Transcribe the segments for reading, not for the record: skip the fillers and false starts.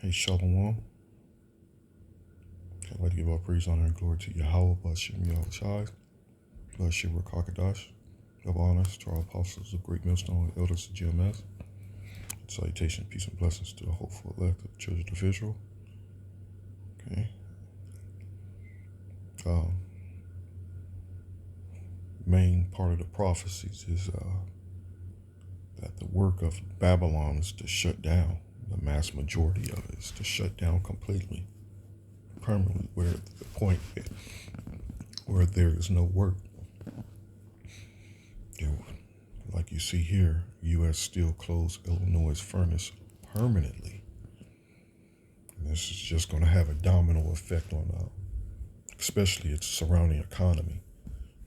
Hey, Shalom. I'd like to give all praise, honor, and glory to Yahweh, Bashem Yahushai, Bashem Rakakadash. Give honors to our apostles of Great Millstone, elders of GMS. Salutation, peace, and blessings to the hopeful elect of the children of Israel. Okay. Main part of the prophecies is that the work of Babylon is to shut down. The mass majority of it is to shut down completely, permanently, where the point where there is no work. Like you see here, U.S. Steel closed Illinois furnace permanently. And this is just going to have a domino effect on, especially its surrounding economy.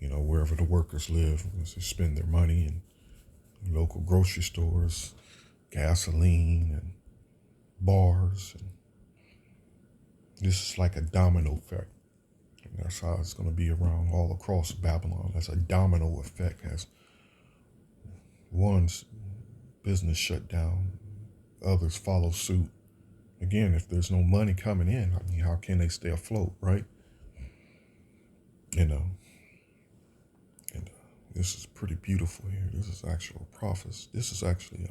Wherever the workers live, as they spend their money in local grocery stores, gasoline, and bars. And this is like a domino effect. And that's how it's going to be around all across Babylon. As a domino effect, as one's business shut down, others follow suit. Again, if there's no money coming in, how can they stay afloat, right? And this is pretty beautiful here. This is actual prophecy. This is actually,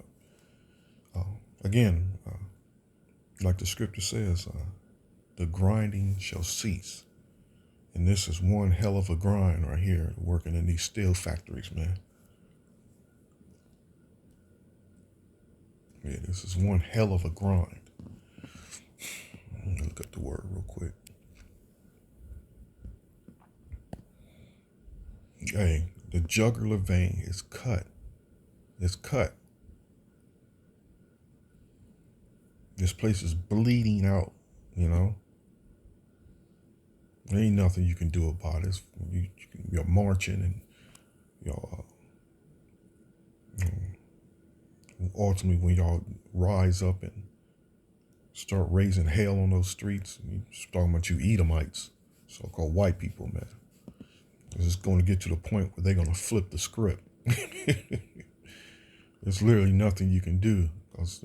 again, like the scripture says, the grinding shall cease. And this is one hell of a grind right here, working in these steel factories, man. Yeah, this is one hell of a grind. Let me look up the word real quick. Hey, the jugular vein is cut. It's cut. This place is bleeding out, There ain't nothing you can do about it. You're marching and ultimately when y'all rise up and start raising hell on those streets, you're talking about you Edomites, so-called white people, man. It's going to get to the point where they're going to flip the script. There's literally nothing you can do because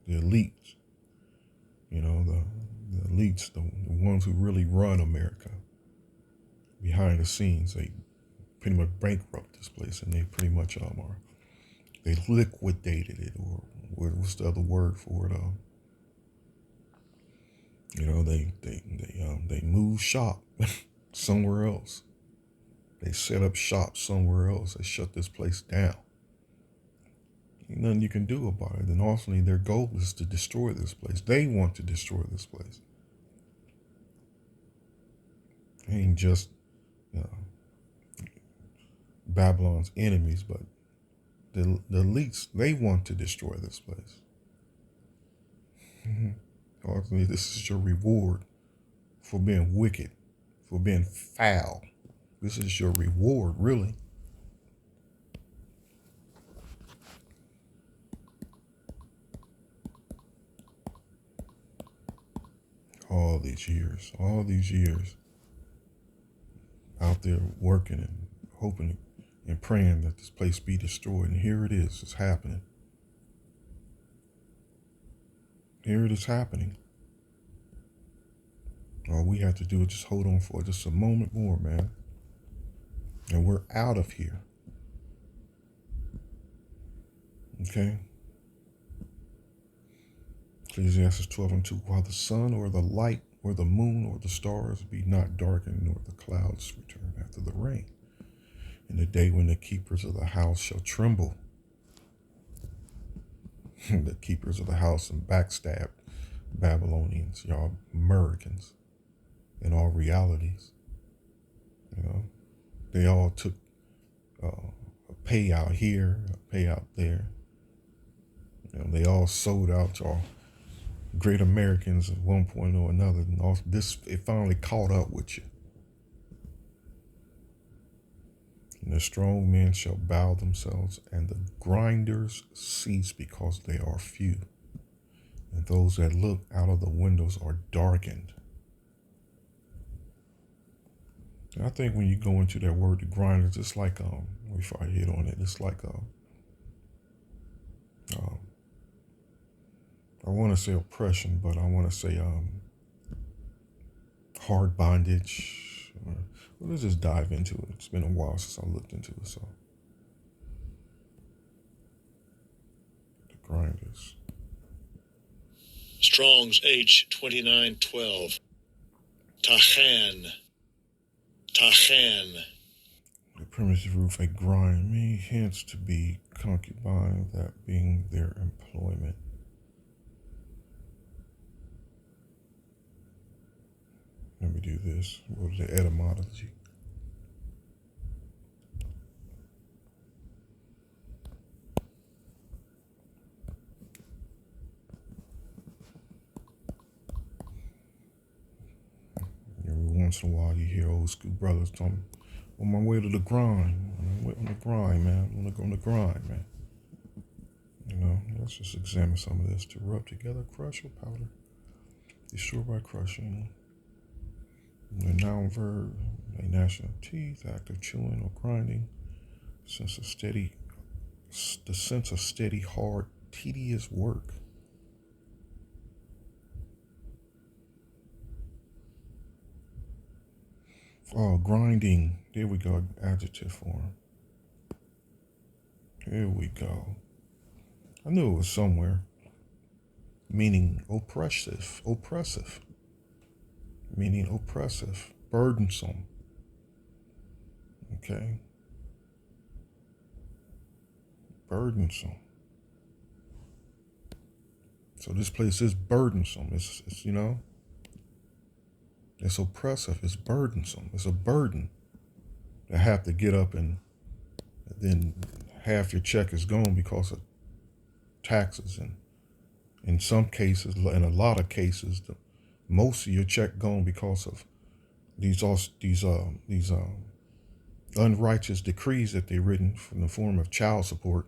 the elites, the elites, the ones who really run America, behind the scenes, they pretty much bankrupt this place, and they pretty much they liquidated it, or what's the other word for it? They move shop somewhere else. They set up shop somewhere else. They shut this place down. Ain't nothing you can do about it. And ultimately, their goal is to destroy this place. They want to destroy this place. It ain't just Babylon's enemies, but the elites, they want to destroy this place. Ultimately, this is your reward for being wicked, for being foul. This is your reward, really. All these years out there working and hoping and praying that this place be destroyed. And here it is. It's happening. Here it is happening. All we have to do is just hold on for just a moment more, man. And we're out of here. Okay? Ecclesiastes 12:2. While the sun or the light or the moon or the stars be not darkened, nor the clouds return after the rain, in the day when the keepers of the house shall tremble. The keepers of the house and backstab Babylonians, y'all Americans, in all realities. They all took a payout here, a payout there. They all sold out y'all great Americans at one point or another. And all this, it finally caught up with you. And the strong men shall bow themselves, and the grinders cease because they are few. And those that look out of the windows are darkened. And I think when you go into that word, the grinders, it's like, before I hit on it, it's like I want to say oppression, but I want to say hard bondage. Well, let's just dive into it. It's been a while since I looked into it, so the grinders. Strong's H2912. Tachan. Tachan. The primitive roof a grind me, hence to be concubine, that being their employment. Let me do this. Go to the etymology. Every once in a while, you hear old school brothers talking, on my way to the grind. On the grind, man. I'm on the grind, man. You know, let's just examine some of this. To rub together, crush or powder. Destroy by crushing. The noun verb, a gnashing of teeth, act of chewing or grinding. The sense of steady, hard, tedious work. Oh, grinding. There we go. Adjective form. Here we go. I knew it was somewhere. Meaning oppressive. Meaning oppressive. Burdensome. Okay. Burdensome. So this place is burdensome. It's it's oppressive. It's burdensome. It's a burden to have to get up and then half your check is gone because of taxes, and in some cases, in a lot of cases, most of your check gone because of these unrighteous decrees that they've written from the form of child support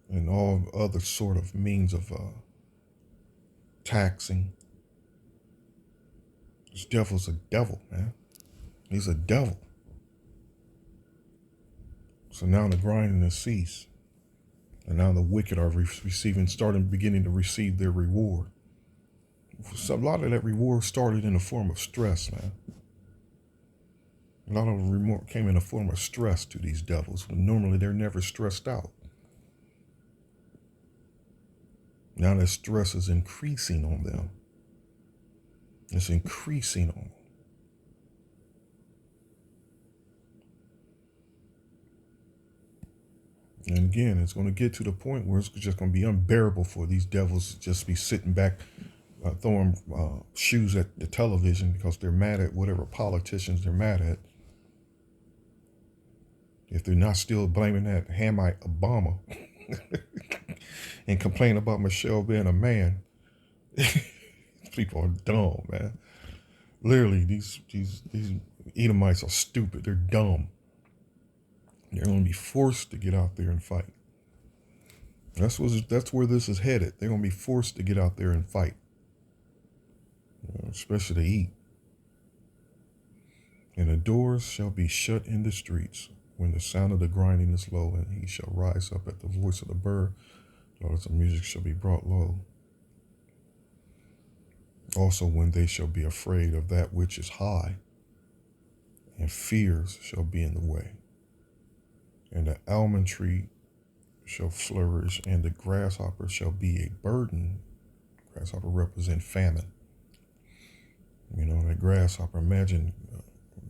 and all other sort of means of taxing. This devil's a devil, man. He's a devil. So now the grinding has ceased. And now the wicked are beginning to receive their reward. So a lot of that reward started in the form of stress, man. A lot of the reward came in the form of stress to these devils, when normally they're never stressed out. Now that stress is increasing on them. It's increasing on them. And again, it's going to get to the point where it's just going to be unbearable for these devils to just be sitting back, throwing shoes at the television because they're mad at whatever politicians they're mad at. If they're not still blaming that Hamite Obama and complaining about Michelle being a man, people are dumb, man. Literally, these Edomites are stupid. They're dumb. They're going to be forced to get out there and fight. That's where this is headed. They're going to be forced to get out there and fight, especially to eat. And the doors shall be shut in the streets when the sound of the grinding is low, and he shall rise up at the voice of the bird. Daughters of music shall be brought low. Also when they shall be afraid of that which is high, and fears shall be in the way. And the almond tree shall flourish, and the grasshopper shall be a burden. Grasshopper represent famine. That grasshopper, imagine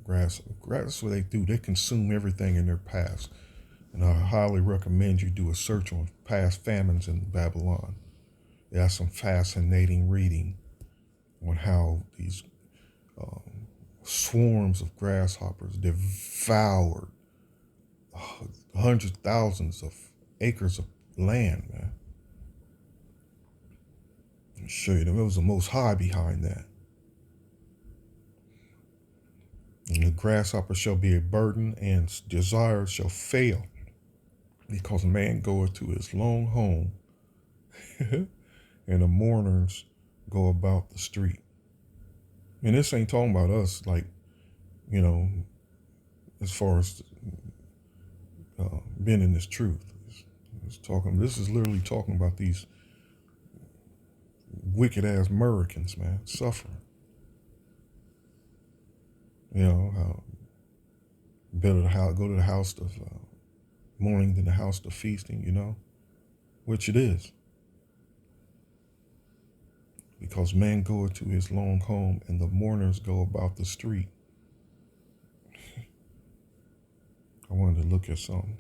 grass. That's what they do. They consume everything in their path. And I highly recommend you do a search on past famines in Babylon. There's some fascinating reading on how these swarms of grasshoppers devoured hundreds, thousands of acres of land, man. I'll show you, there was the Most High behind that. And the grasshopper shall be a burden, and desires shall fail, because man goeth to his long home, and the mourners go about the street. And this ain't talking about us, like, as far as being in this truth. This is literally talking about these wicked ass Americans, man, suffering. You know, how better to go to the house of mourning than the house of feasting, you know, which it is. Because man goeth to his long home, and the mourners go about the street. I wanted to look at something.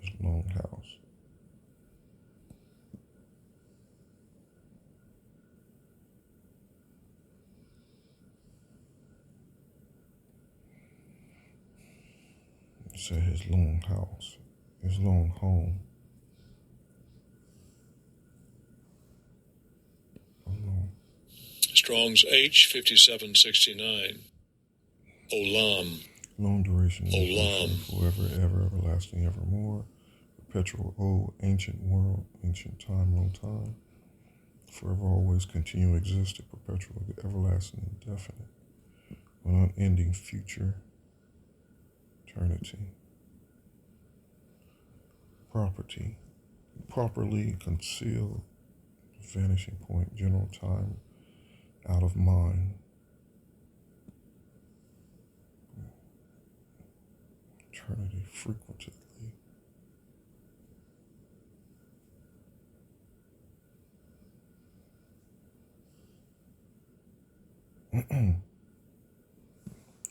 His long house. It said his long house, his long home. Strong's H 5769. Olam. Long duration, Olam. forever, ever, everlasting, evermore. Perpetual, ancient world, ancient time, long time. Forever, always, continue, existed, perpetual, everlasting, indefinite. Unending future, eternity. Property, properly concealed, vanishing point, general time, out of mind. Eternity, frequently.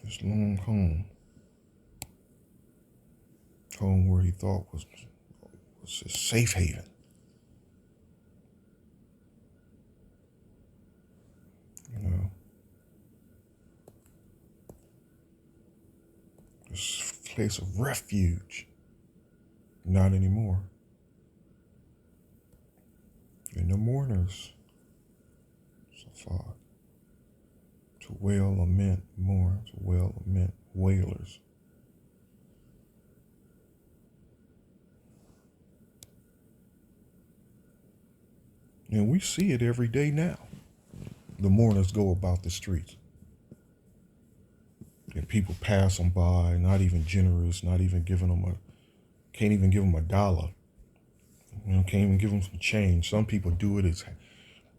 His long home. Home where he thought was his safe haven. You know. This place of refuge. Not anymore. And the mourners suffer. To wail, lament, mourn, to wail, lament, wailers. And we see it every day now. The mourners go about the streets. And people pass them by, not even generous, not even giving them can't even give them $1. You know, can't even give them some change. Some people do it as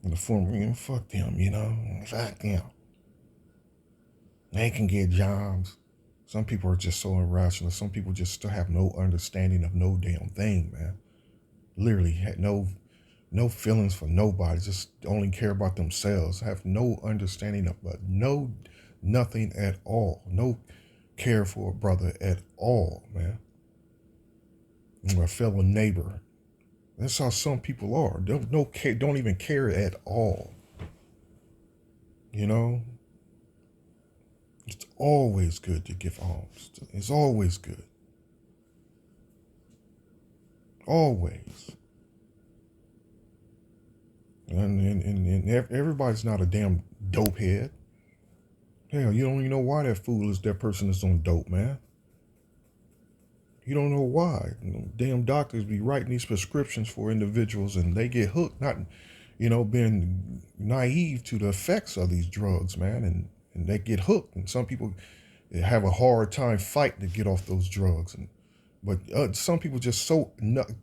in the form of, you know, fuck them, you know, fuck them. They can get jobs. Some people are just so irrational. Some people just still have no understanding of no damn thing, man. Literally had no feelings for nobody. Just only care about themselves. Have no understanding of nothing at all. No care for a brother at all, man. Or a fellow neighbor. That's how some people are. Don't even care at all. You know? It's always good to give alms. It's always good. Always. And everybody's not a damn dope head. Hell, you don't even know why that person is on dope, man. You don't know why. You know, damn doctors be writing these prescriptions for individuals and they get hooked, not, you know, being naive to the effects of these drugs, man. And they get hooked. And some people have a hard time fighting to get off those drugs. But some people just so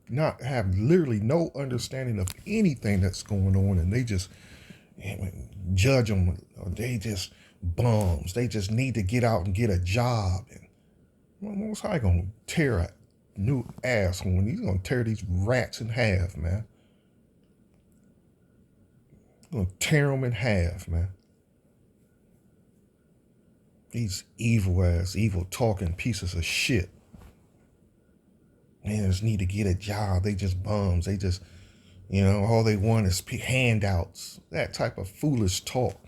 not have literally no understanding of anything that's going on, and they just judge them. They just bums. They just need to get out and get a job. And Most High gonna tear a new asshole. He's gonna tear these rats in half, man. He's gonna tear them in half, man. These evil talking pieces of shit. They just need to get a job. They just bums. They just, you know, all they want is handouts. That type of foolish talk.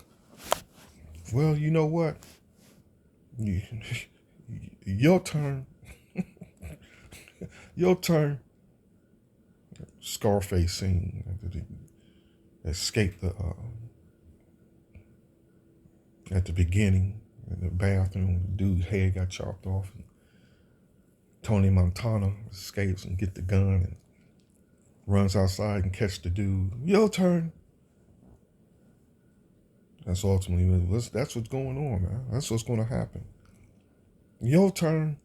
Well, you know what? Your turn. Your turn. Scarface scene. Escape at the beginning in the bathroom. The dude's head got chopped off. And Tony Montana escapes and get the gun and runs outside and catch the dude. Your turn. That's ultimately, that's what's going on, man. That's what's going to happen. Your turn,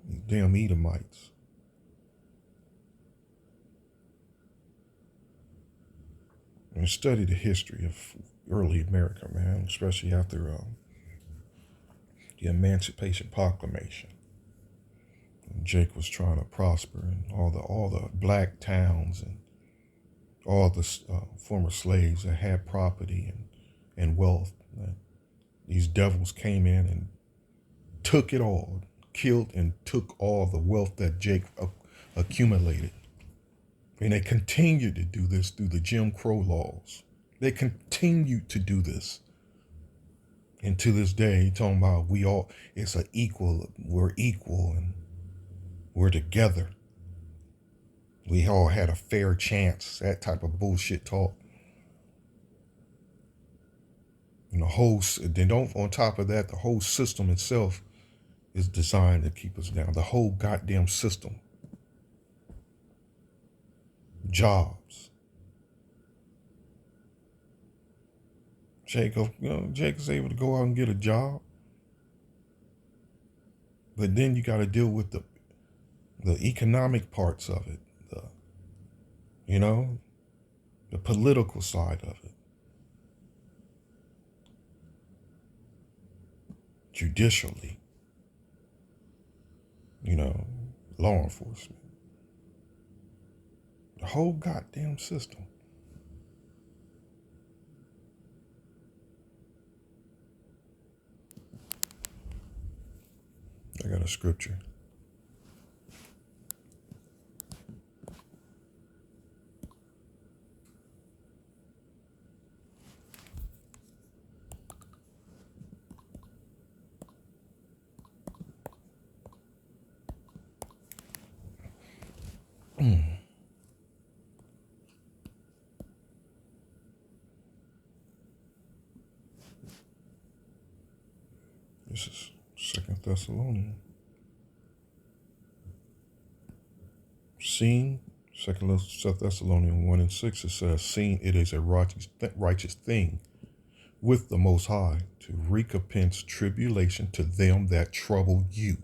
you damn Edomites. And study the history of early America, man, especially after the Emancipation Proclamation. And Jake was trying to prosper, and all the black towns and all the former slaves that had property and wealth. These devils came in and took it all, killed and took all the wealth that Jake accumulated. And they continued to do this through the Jim Crow laws. They continued to do this. And to this day, talking about it's an equal, we're equal and we're together. We all had a fair chance, that type of bullshit talk. And on top of that, the whole system itself is designed to keep us down. The whole goddamn system. Jobs. Jake is able to go out and get a job. But then you got to deal with the economic parts of it. The political side of it. Judicially. Law enforcement. The whole goddamn system. I got a scripture. This is 2 Thessalonians. Seeing, 2 Thessalonians 1 and 6, it says, seeing it is a righteous thing with the Most High to recompense tribulation to them that trouble you.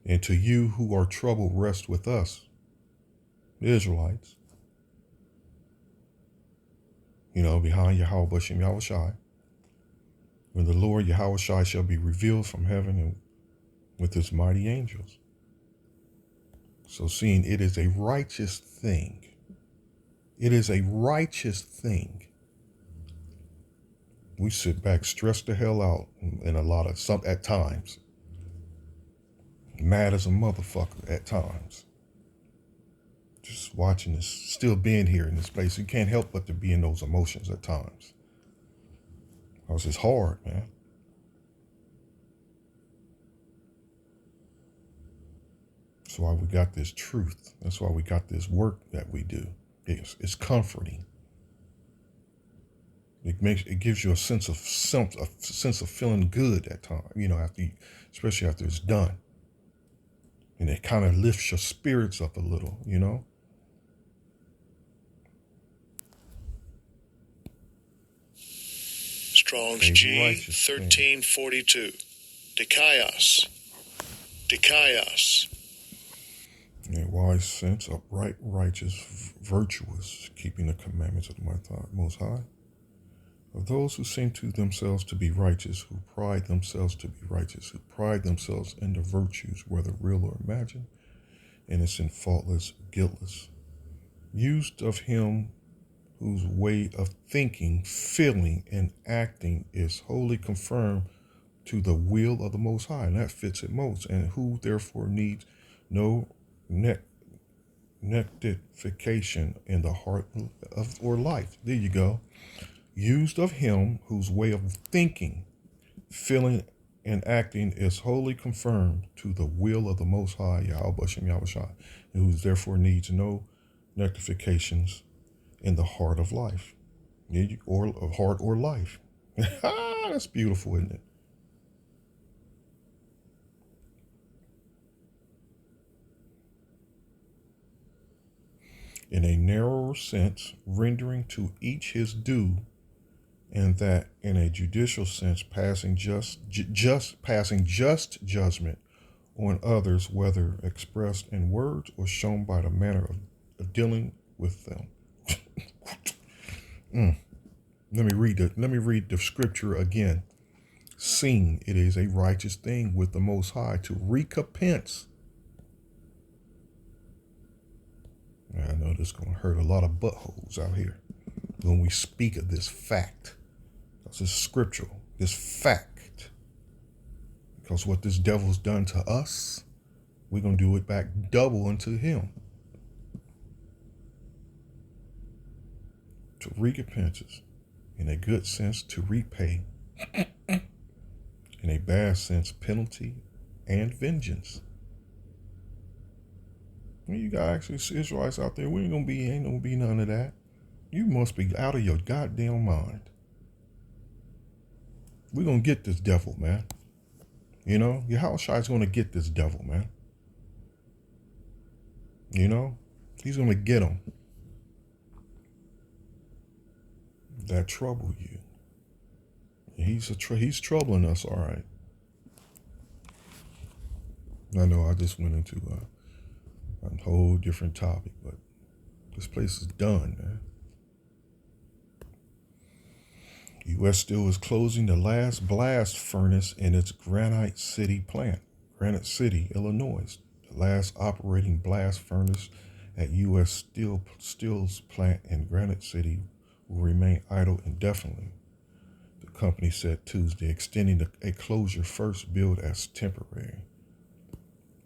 And to you who are troubled, rest with us, the Israelites, behind Yahweh Bashem Yahushai, when the Lord Yahushai shall be revealed from heaven and with his mighty angels. So seeing it is a righteous thing. It is a righteous thing. We sit back, stressed the hell out at times. Mad as a motherfucker at times. Just watching this, still being here in this place. You can't help but to be in those emotions at times. Because it's hard, man. That's why we got this truth. That's why we got this work that we do. It's comforting. It gives you a sense of feeling good at times. Especially after it's done, and it kind of lifts your spirits up a little. Strong's G 1342. Dikaios. A wise sense, upright, righteous, virtuous, keeping the commandments of the Most High. Of those who seem to themselves to be righteous, who pride themselves to be righteous, who pride themselves in the virtues, whether real or imagined, innocent, faultless, guiltless. Used of him whose way of thinking, feeling, and acting is wholly conformed to the will of the Most High, and that fits it most, and who therefore needs no nectification in the heart or life. There you go. Used of him whose way of thinking, feeling, and acting is wholly confirmed to the will of the Most High, Yahweh Bashem Yahushai, and who therefore needs no nectifications in the heart of life, or of heart or life. That's beautiful, isn't it? in a narrower sense, rendering to each his due, and that in a judicial sense, passing just judgment on others, whether expressed in words or shown by the manner of dealing with them. Let me read the scripture again. Seeing it is a righteous thing with the Most High to recompense. Now, I know this is going to hurt a lot of buttholes out here when we speak of this fact. This is scriptural, this fact. Because what this devil's done to us, we're going to do it back double unto him. To recompense, in a good sense, to repay. In a bad sense, penalty and vengeance. When you got actually Israelites out there, ain't gonna be none of that. You must be out of your goddamn mind. We're gonna get this devil, man. You know, Yahushua's gonna get this devil, man. You know, he's gonna get him. That trouble you. He's troubling us, all right. I know I just went into a whole different topic, but this place is done, man. U.S. Steel is closing the last blast furnace in its Granite City plant, Granite City, Illinois. The last operating blast furnace at U.S. Steel's plant in Granite City will remain idle indefinitely, the company said Tuesday, extending a closure first billed as temporary.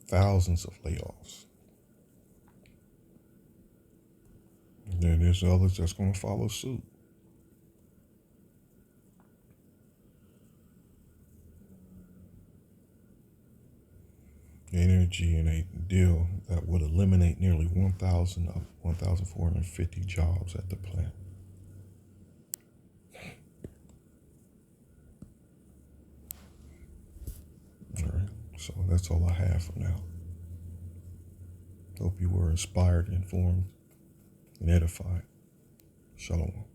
Thousands of layoffs. And then there's others that's going to follow suit. Energy in a deal that would eliminate nearly 1,450 jobs at the plant. All right, so that's all I have for now. Hope you were inspired, informed, and edified. Shalom.